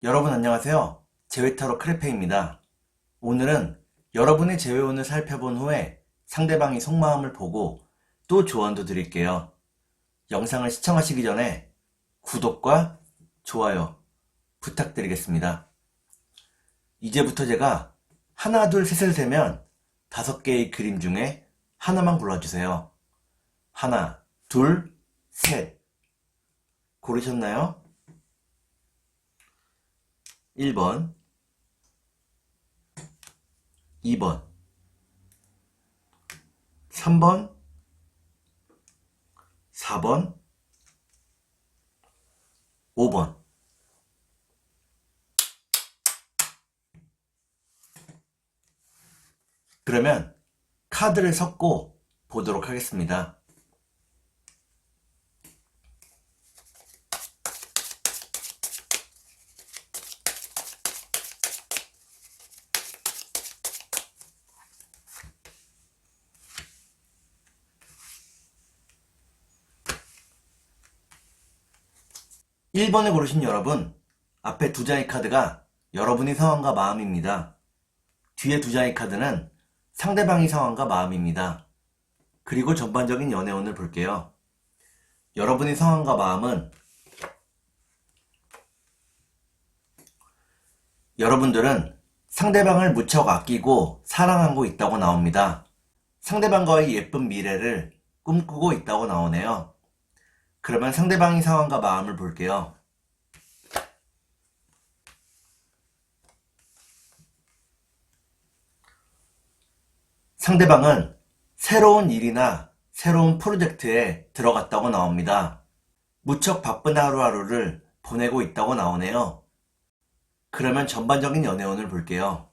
여러분 안녕하세요. 제외타로 크레페입니다. 오늘은 여러분의 제외운을 살펴본 후에 상대방이 속마음을 보고 또 조언도 드릴게요. 영상을 시청하시기 전에 구독과 좋아요 부탁드리겠습니다. 이제부터 제가 하나, 둘, 셋을 세면 5개의 그림 중에 하나만 골라주세요. 하나, 둘, 셋. 고르셨나요? 1번, 2번, 3번, 4번, 5번. 그러면 카드를 섞고 보도록 하겠습니다. 1번을 고르신 여러분, 앞에 2장의 카드가 여러분의 상황과 마음입니다. 뒤에 2장의 카드는 상대방의 상황과 마음입니다. 그리고 전반적인 연애운을 볼게요. 여러분의 상황과 마음은 여러분들은 상대방을 무척 아끼고 사랑하고 있다고 나옵니다. 상대방과의 예쁜 미래를 꿈꾸고 있다고 나오네요. 그러면 상대방의 상황과 마음을 볼게요. 상대방은 새로운 일이나 새로운 프로젝트에 들어갔다고 나옵니다. 무척 바쁜 하루하루를 보내고 있다고 나오네요. 그러면 전반적인 연애운을 볼게요.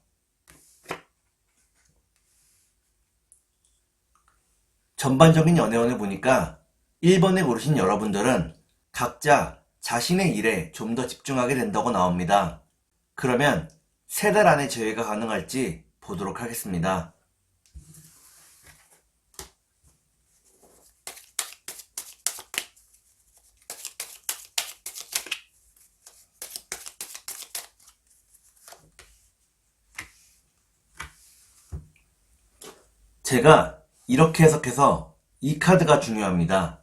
전반적인 연애운을 보니까 1번에 고르신 여러분들은 각자 자신의 일에 좀 더 집중하게 된다고 나옵니다. 그러면 3달 안에 재회가 가능할지 보도록 하겠습니다. 제가 이렇게 해석해서 이 카드가 중요합니다.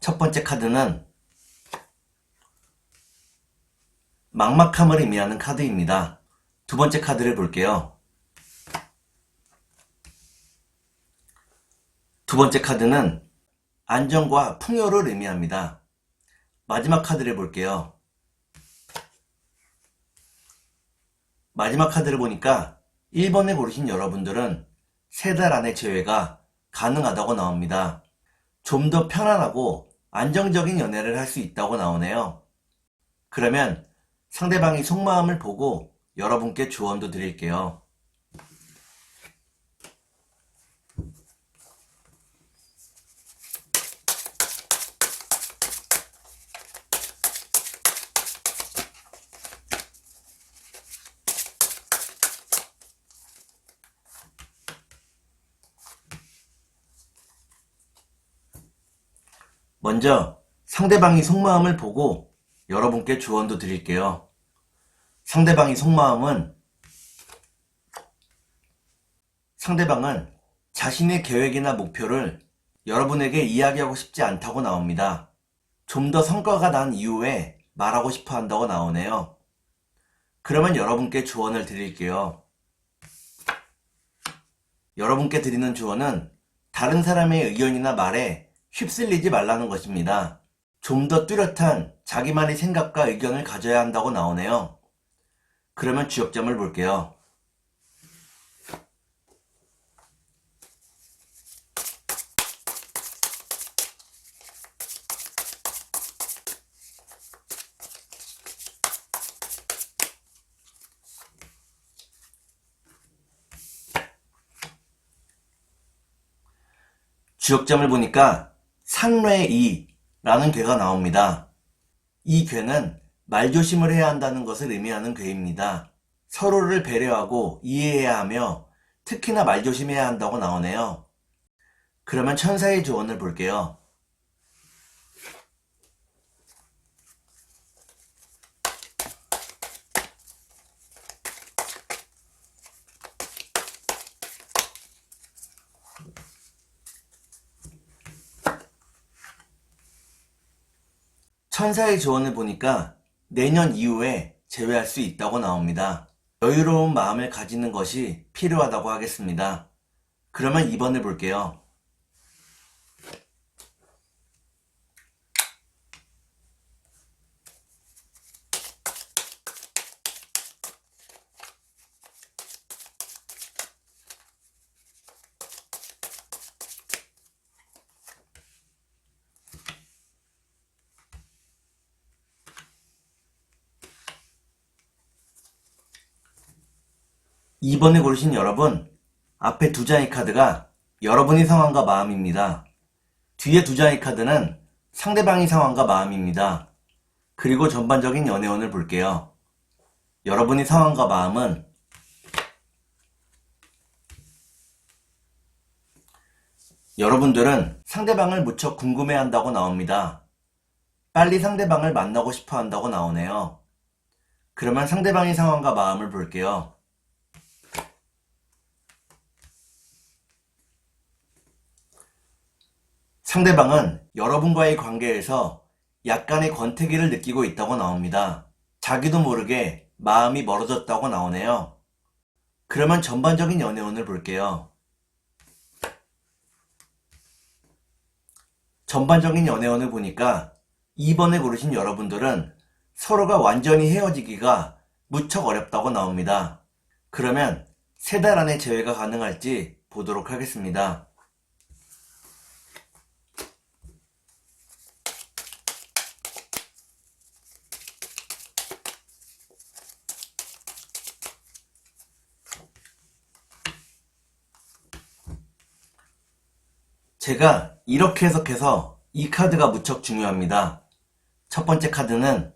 첫 번째 카드는 막막함을 의미하는 카드입니다. 두 번째 카드를 볼게요. 두 번째 카드는 안정과 풍요를 의미합니다. 마지막 카드를 볼게요. 마지막 카드를 보니까 1번에 고르신 여러분들은 3달 안에 재회가 가능하다고 나옵니다. 좀 더 편안하고 안정적인 연애를 할 수 있다고 나오네요. 그러면 상대방의 속마음을 보고 여러분께 조언도 드릴게요. 먼저 상대방의 속마음을 보고 여러분께 조언도 드릴게요. 상대방은 자신의 계획이나 목표를 여러분에게 이야기하고 싶지 않다고 나옵니다. 좀 더 성과가 난 이후에 말하고 싶어 한다고 나오네요. 그러면 여러분께 조언을 드릴게요. 여러분께 드리는 조언은 다른 사람의 의견이나 말에 휩쓸리지 말라는 것입니다. 좀 더 뚜렷한 자기만의 생각과 의견을 가져야 한다고 나오네요. 그러면 주역점을 볼게요. 주역점을 보니까 상뢰이라는 괴가 나옵니다. 이 괴는 말조심을 해야 한다는 것을 의미하는 괴입니다. 서로를 배려하고 이해해야 하며 특히나 말조심해야 한다고 나오네요. 그러면 천사의 조언을 볼게요. 천사의 조언을 보니까 내년 이후에 제외할 수 있다고 나옵니다. 여유로운 마음을 가지는 것이 필요하다고 하겠습니다. 그러면 2번을 볼게요. 2번을 고르신 여러분, 앞에 두 장의 카드가 여러분의 상황과 마음입니다. 뒤에 두 장의 카드는 상대방의 상황과 마음입니다. 그리고 전반적인 연애운을 볼게요. 여러분의 상황과 마음은 여러분들은 상대방을 무척 궁금해한다고 나옵니다. 빨리 상대방을 만나고 싶어 한다고 나오네요. 그러면 상대방의 상황과 마음을 볼게요. 상대방은 여러분과의 관계에서 약간의 권태기를 느끼고 있다고 나옵니다. 자기도 모르게 마음이 멀어졌다고 나오네요. 그러면 전반적인 연애운을 볼게요. 전반적인 연애운을 보니까 2번을 고르신 여러분들은 서로가 완전히 헤어지기가 무척 어렵다고 나옵니다. 그러면 3달 안에 재회가 가능할지 보도록 하겠습니다. 제가 이렇게 해석해서 이 카드가 무척 중요합니다. 첫 번째 카드는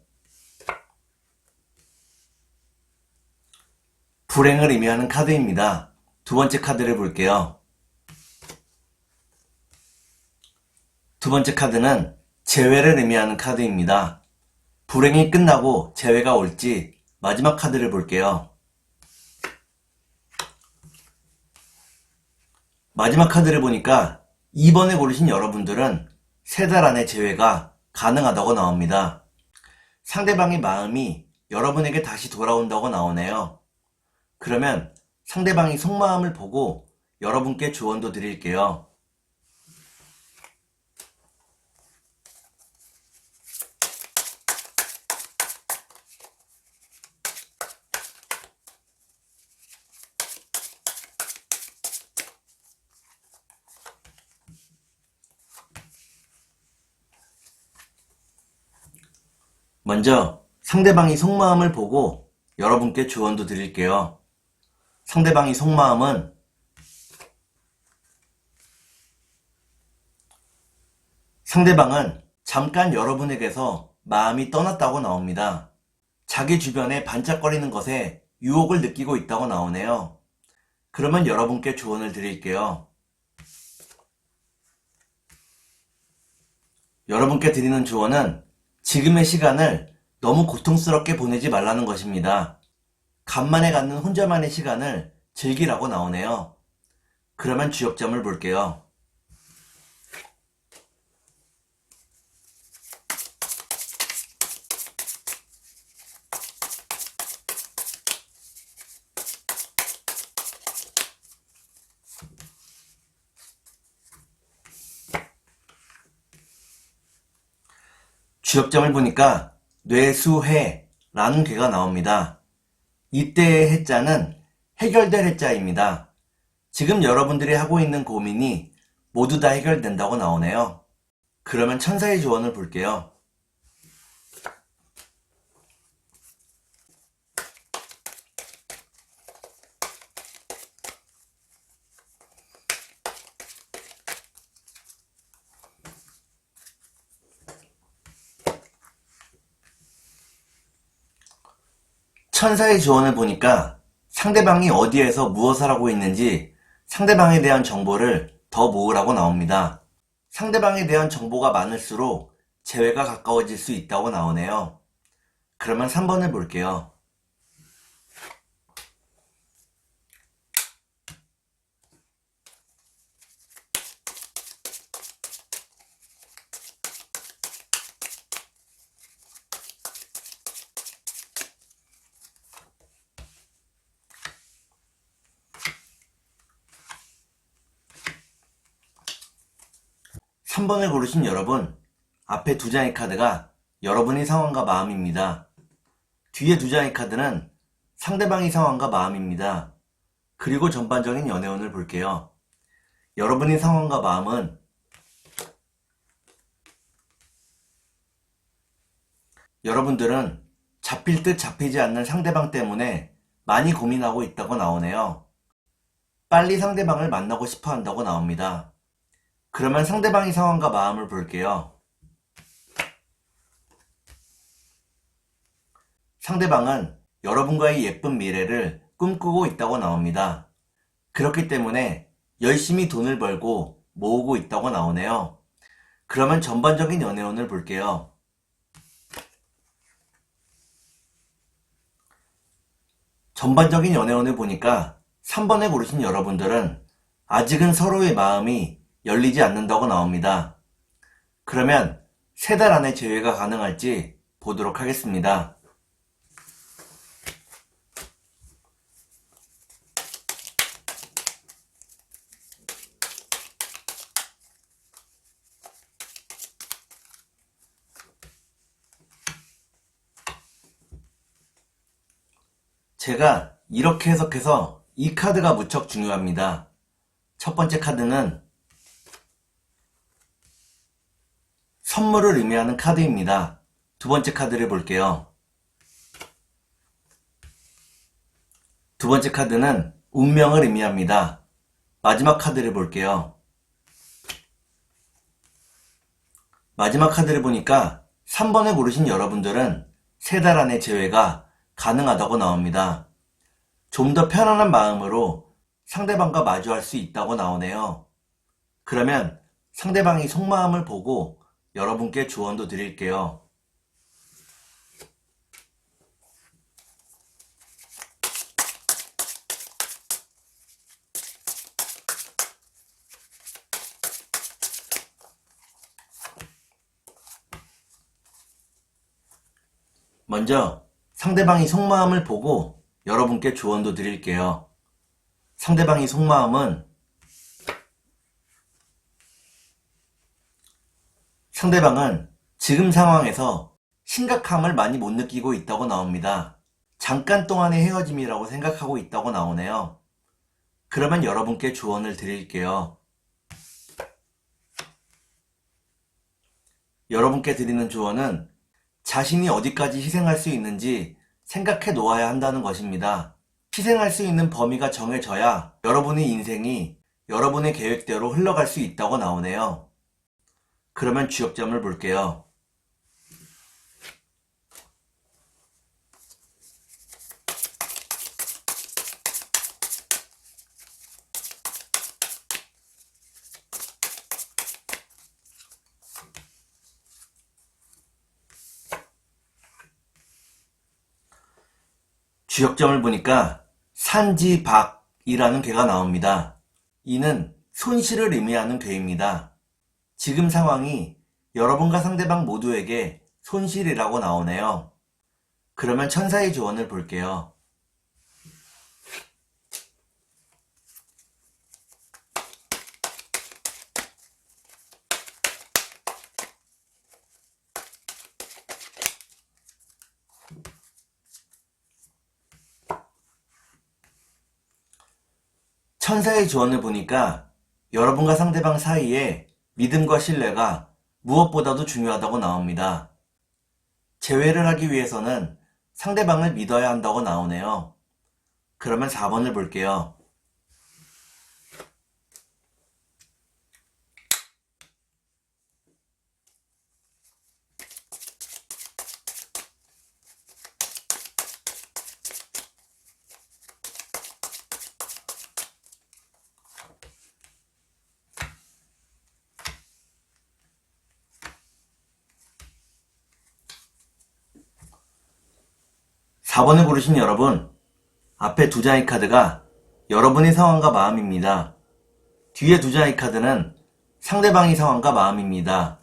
불행을 의미하는 카드입니다. 두 번째 카드를 볼게요. 두 번째 카드는 재회를 의미하는 카드입니다. 불행이 끝나고 재회가 올지 마지막 카드를 볼게요. 마지막 카드를 보니까 2번에 고르신 여러분들은 3달 안에 재회가 가능하다고 나옵니다. 상대방의 마음이 여러분에게 다시 돌아온다고 나오네요. 그러면 상대방의 속마음을 보고 여러분께 조언도 드릴게요. 먼저 상대방의 속마음을 보고 여러분께 조언도 드릴게요. 상대방의 속마음은 상대방은 잠깐 여러분에게서 마음이 떠났다고 나옵니다. 자기 주변에 반짝거리는 것에 유혹을 느끼고 있다고 나오네요. 그러면 여러분께 조언을 드릴게요. 여러분께 드리는 조언은 지금의 시간을 너무 고통스럽게 보내지 말라는 것입니다. 간만에 갖는 혼자만의 시간을 즐기라고 나오네요. 그러면 주역점을 볼게요. 주역점을 보니까 뇌수해라는 괴가 나옵니다. 이때의 해자는 해결될 해자입니다. 지금 여러분들이 하고 있는 고민이 모두 다 해결된다고 나오네요. 그러면 천사의 조언을 볼게요. 천사의 조언을 보니까 상대방이 어디에서 무엇을 하고 있는지 상대방에 대한 정보를 더 모으라고 나옵니다. 상대방에 대한 정보가 많을수록 재회가 가까워질 수 있다고 나오네요. 그러면 3번을 볼게요. 3번을 고르신 여러분, 앞에 두 장의 카드가 여러분의 상황과 마음입니다. 뒤에 두 장의 카드는 상대방의 상황과 마음입니다. 그리고 전반적인 연애운을 볼게요. 여러분의 상황과 마음은 여러분들은 잡힐 듯 잡히지 않는 상대방 때문에 많이 고민하고 있다고 나오네요. 빨리 상대방을 만나고 싶어 한다고 나옵니다. 그러면 상대방의 상황과 마음을 볼게요. 상대방은 여러분과의 예쁜 미래를 꿈꾸고 있다고 나옵니다. 그렇기 때문에 열심히 돈을 벌고 모으고 있다고 나오네요. 그러면 전반적인 연애운을 볼게요. 전반적인 연애운을 보니까 3번에 고르신 여러분들은 아직은 서로의 마음이 열리지 않는다고 나옵니다. 그러면 3달 안에 재회가 가능할지 보도록 하겠습니다. 제가 이렇게 해석해서 이 카드가 무척 중요합니다. 첫 번째 카드는 선물을 의미하는 카드입니다. 두 번째 카드를 볼게요. 두 번째 카드는 운명을 의미합니다. 마지막 카드를 볼게요. 마지막 카드를 보니까 3번을 고르신 여러분들은 3달 안에 재회가 가능하다고 나옵니다. 좀 더 편안한 마음으로 상대방과 마주할 수 있다고 나오네요. 그러면 상대방이 속마음을 보고 여러분께 조언도 드릴게요. 먼저 상대방이 속마음을 보고 여러분께 조언도 드릴게요. 상대방의 속마음은 상대방은 지금 상황에서 심각함을 많이 못 느끼고 있다고 나옵니다. 잠깐 동안의 헤어짐이라고 생각하고 있다고 나오네요. 그러면 여러분께 조언을 드릴게요. 여러분께 드리는 조언은 자신이 어디까지 희생할 수 있는지 생각해 놓아야 한다는 것입니다. 희생할 수 있는 범위가 정해져야 여러분의 인생이 여러분의 계획대로 흘러갈 수 있다고 나오네요. 그러면 주역점을 볼게요. 주역점을 보니까 산지박이라는 괴가 나옵니다. 이는 손실을 의미하는 괴입니다. 지금 상황이 여러분과 상대방 모두에게 손실이라고 나오네요. 그러면 천사의 조언을 볼게요. 천사의 조언을 보니까 여러분과 상대방 사이에 믿음과 신뢰가 무엇보다도 중요하다고 나옵니다. 재회를 하기 위해서는 상대방을 믿어야 한다고 나오네요. 그러면 4번을 볼게요. 사 4번을 고르신 여러분, 앞에 두 장의 카드가 여러분의 상황과 마음입니다. 뒤에 두 장의 카드는 상대방의 상황과 마음입니다.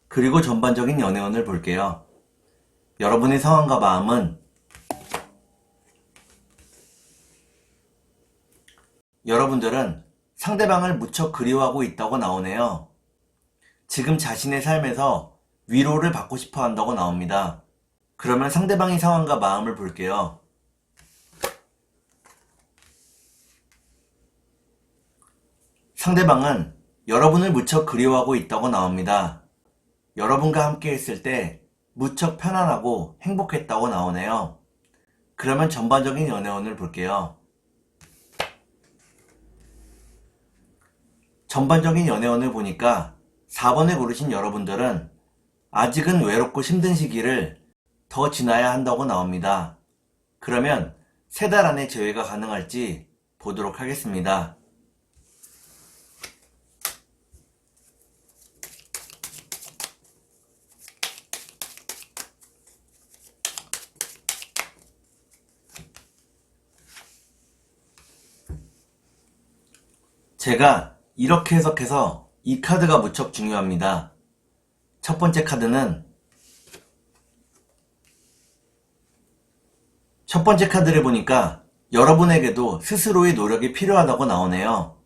그리고 전반적인 연애운을 볼게요. 여러분의 상황과 마음은 여러분들은 상대방을 무척 그리워하고 있다고 나오네요. 지금 자신의 삶에서 위로를 받고 싶어 한다고 나옵니다. 그러면 상대방의 상황과 마음을 볼게요. 상대방은 여러분을 무척 그리워하고 있다고 나옵니다. 여러분과 함께 했을 때 무척 편안하고 행복했다고 나오네요. 그러면 전반적인 연애운을 볼게요. 전반적인 연애운을 보니까 4번을 고르신 여러분들은 아직은 외롭고 힘든 시기를 더 지나야 한다고 나옵니다. 그러면 3달 안에 재회가 가능할지 보도록 하겠습니다. 제가 이렇게 해석해서 이 카드가 무척 중요합니다. 첫 번째 카드는 첫 번째 카드를 보니까 여러분에게도 스스로의 노력이 필요하다고 나오네요.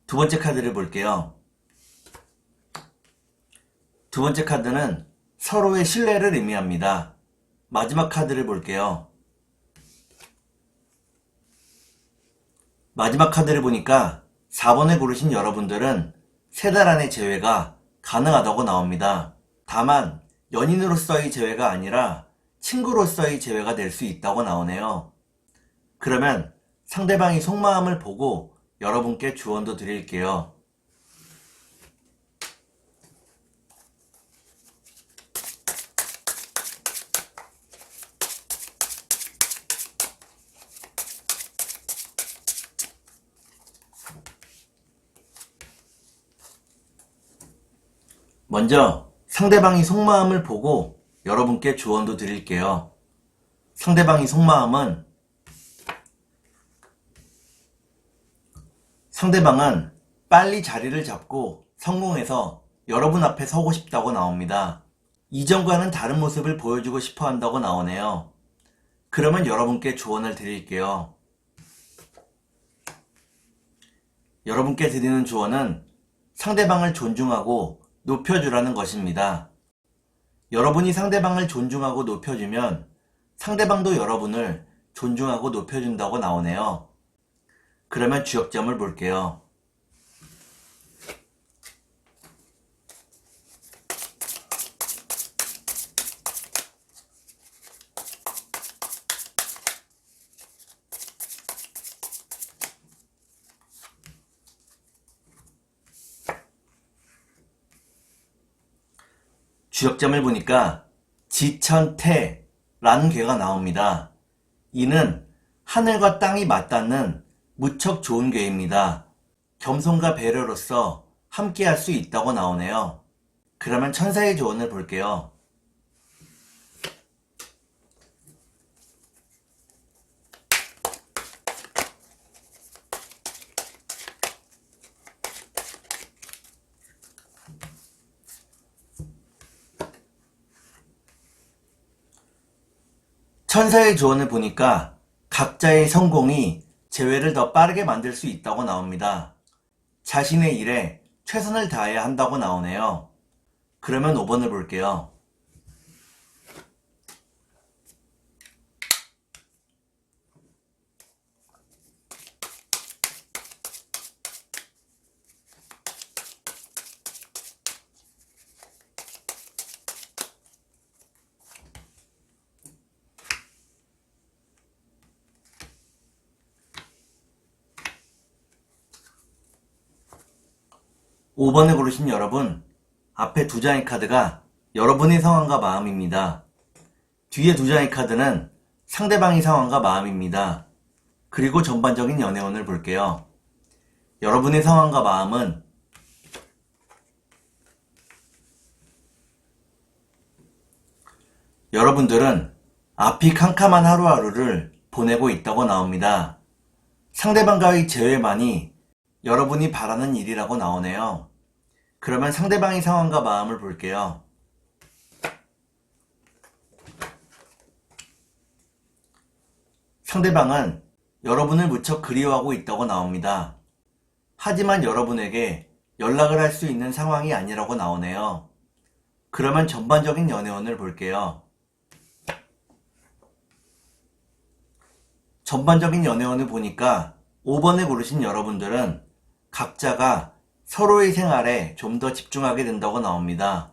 두 번째 카드를 볼게요. 두 번째 카드는 서로의 신뢰를 의미합니다. 마지막 카드를 볼게요. 마지막 카드를 보니까 4번을 고르신 여러분들은 3달 안에 재회가 가능하다고 나옵니다. 다만 연인으로서의 재회가 아니라 친구로서의 재회가 될 수 있다고 나오네요. 그러면 상대방의 속마음을 보고 여러분께 조언도 드릴게요. 먼저 상대방의 속마음을 보고 여러분께 조언도 드릴게요. 상대방의 속마음은 상대방은 빨리 자리를 잡고 성공해서 여러분 앞에 서고 싶다고 나옵니다. 이전과는 다른 모습을 보여주고 싶어 한다고 나오네요. 그러면 여러분께 조언을 드릴게요. 여러분께 드리는 조언은 상대방을 존중하고 높여주라는 것입니다. 여러분이 상대방을 존중하고 높여주면 상대방도 여러분을 존중하고 높여준다고 나오네요. 그러면 주역점을 볼게요. 주역점을 보니까 지천태라는 괴가 나옵니다. 이는 하늘과 땅이 맞닿는 무척 좋은 괴입니다. 겸손과 배려로서 함께 할 수 있다고 나오네요. 그러면 천사의 조언을 볼게요. 천사의 조언을 보니까 각자의 성공이 재회를 더 빠르게 만들 수 있다고 나옵니다. 자신의 일에 최선을 다해야 한다고 나오네요. 그러면 5번을 볼게요. 5번을 고르신 여러분, 앞에 2장의 카드가 여러분의 상황과 마음입니다. 뒤에 2장의 카드는 상대방의 상황과 마음입니다. 그리고 전반적인 연애운을 볼게요. 여러분의 상황과 마음은 여러분들은 앞이 캄캄한 하루하루를 보내고 있다고 나옵니다. 상대방과의 재회만이 여러분이 바라는 일이라고 나오네요. 그러면 상대방의 상황과 마음을 볼게요. 상대방은 여러분을 무척 그리워하고 있다고 나옵니다. 하지만 여러분에게 연락을 할 수 있는 상황이 아니라고 나오네요. 그러면 전반적인 연애운을 볼게요. 전반적인 연애운을 보니까 5번을 고르신 여러분들은 각자가 서로의 생활에 좀 더 집중하게 된다고 나옵니다.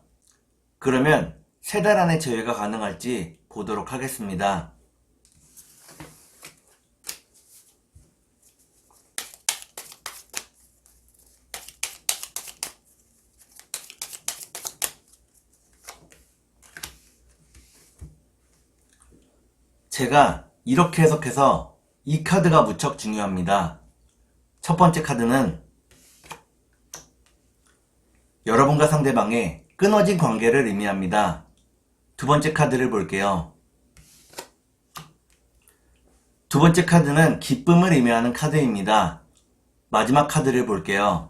그러면 3달 안에 재회가 가능할지 보도록 하겠습니다. 제가 이렇게 해석해서 이 카드가 무척 중요합니다. 첫 번째 카드는 여러분과 상대방의 끊어진 관계를 의미합니다. 두 번째 카드를 볼게요. 두 번째 카드는 기쁨을 의미하는 카드입니다. 마지막 카드를 볼게요.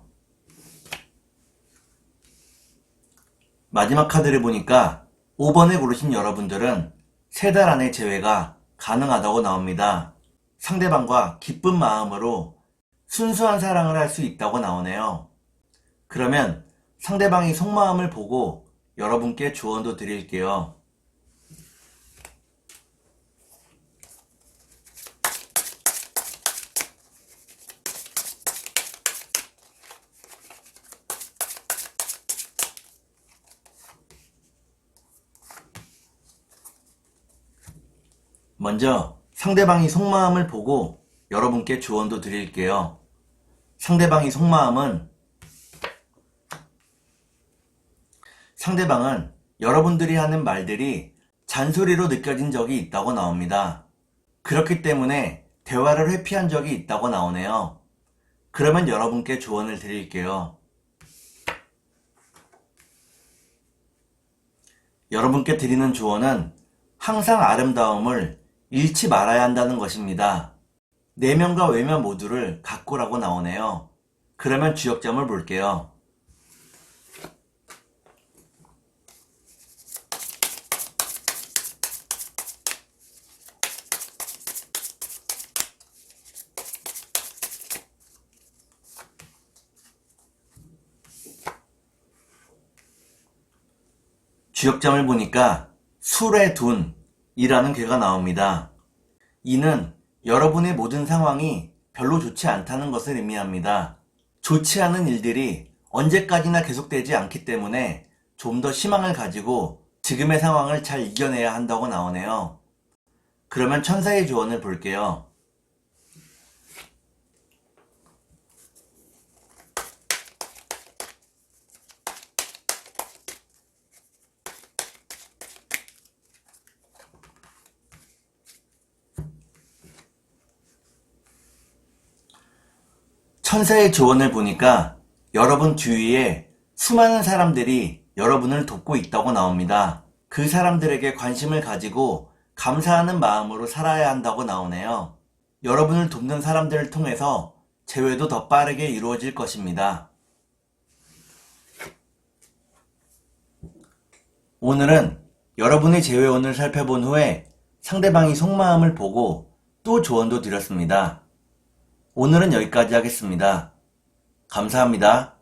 마지막 카드를 보니까 5번을 고르신 여러분들은 3달 안에 재회가 가능하다고 나옵니다. 상대방과 기쁜 마음으로 순수한 사랑을 할 수 있다고 나오네요. 그러면 상대방이 속마음을 보고 여러분께 조언도 드릴게요. 먼저 상대방이 속마음을 보고 여러분께 조언도 드릴게요. 상대방은 여러분들이 하는 말들이 잔소리로 느껴진 적이 있다고 나옵니다. 그렇기 때문에 대화를 회피한 적이 있다고 나오네요. 그러면 여러분께 조언을 드릴게요. 여러분께 드리는 조언은 항상 아름다움을 잃지 말아야 한다는 것입니다. 내면과 외면 모두를 가꾸라고 나오네요. 그러면 주역점을 볼게요. 주역점을 보니까 술의 둔이라는 괴가 나옵니다. 이는 여러분의 모든 상황이 별로 좋지 않다는 것을 의미합니다. 좋지 않은 일들이 언제까지나 계속되지 않기 때문에 좀 더 희망을 가지고 지금의 상황을 잘 이겨내야 한다고 나오네요. 그러면 천사의 조언을 볼게요. 천사의 조언을 보니까 여러분 주위에 수많은 사람들이 여러분을 돕고 있다고 나옵니다. 그 사람들에게 관심을 가지고 감사하는 마음으로 살아야 한다고 나오네요. 여러분을 돕는 사람들을 통해서 재회도 더 빠르게 이루어질 것입니다. 오늘은 여러분의 재회운을 살펴본 후에 상대방이 속마음을 보고 또 조언도 드렸습니다. 오늘은 여기까지 하겠습니다. 감사합니다.